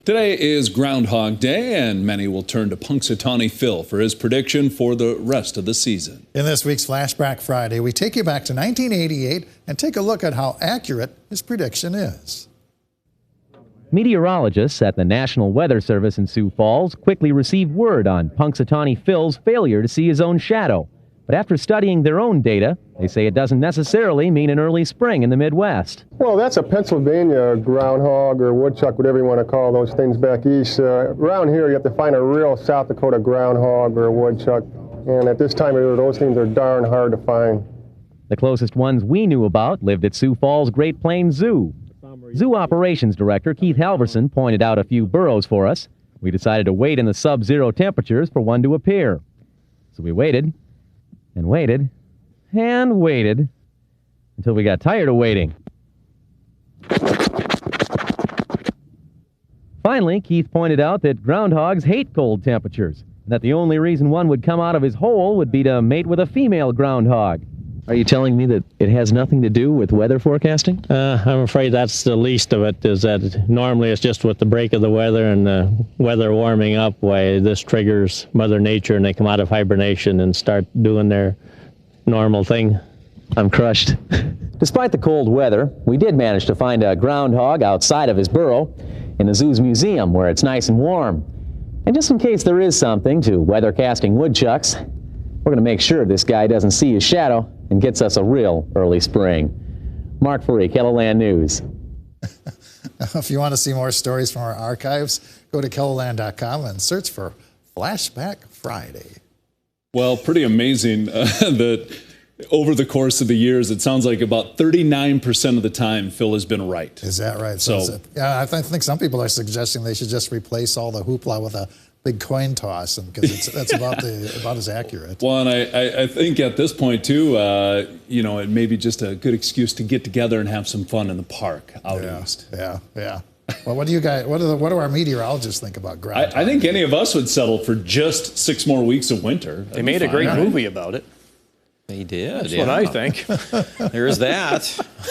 Today is Groundhog Day, and many will turn to Punxsutawney Phil for his prediction for the rest of the season. In this week's Flashback Friday, we take you back to 1988 and take a look at how accurate his prediction is. Meteorologists at the National Weather Service in Sioux Falls quickly received word on Punxsutawney Phil's failure to see his own shadow. But after studying their own data, they say it doesn't necessarily mean an early spring in the Midwest. Well, that's a Pennsylvania groundhog or woodchuck, whatever you want to call those things back east. Around here, you have to find a real South Dakota groundhog or woodchuck. And at this time of year, those things are darn hard to find. The closest ones we knew about lived at Sioux Falls Great Plains Zoo. Zoo Operations Director Keith Halverson pointed out a few burrows for us. We decided to wait in the sub-zero temperatures for one to appear. So we waited and waited and waited until we got tired of waiting. Finally, Keith pointed out that groundhogs hate cold temperatures, and that the only reason one would come out of his hole would be to mate with a female groundhog. Are you telling me that it has nothing to do with weather forecasting? I'm afraid that's the least of it, is that normally it's just with the break of the weather and the weather warming up, why this triggers Mother Nature and they come out of hibernation and start doing their normal thing. I'm crushed. Despite the cold weather, we did manage to find a groundhog outside of his burrow in the zoo's museum where it's nice and warm. And just in case there is something to weathercasting woodchucks, we're going to make sure this guy doesn't see his shadow and gets us a real early spring. Mark Furry, KELOLAND News. If you want to see more stories from our archives, go to KELOLAND.com and search for Flashback Friday. Well, pretty amazing that over the course of the years, it sounds like about 39% of the time Phil has been right. Is that right? Yeah, I think some people are suggesting they should just replace all the hoopla with a big coin toss, and because that's about as accurate. Well, and I think at this point too, it may be just a good excuse to get together and have some fun in the park out east. Yeah. Well, what do you guys? What do our meteorologists think about groundhog? I think any of us would settle for just 6 more weeks of winter. They made a great movie about it. They did. That's what I think. There's that.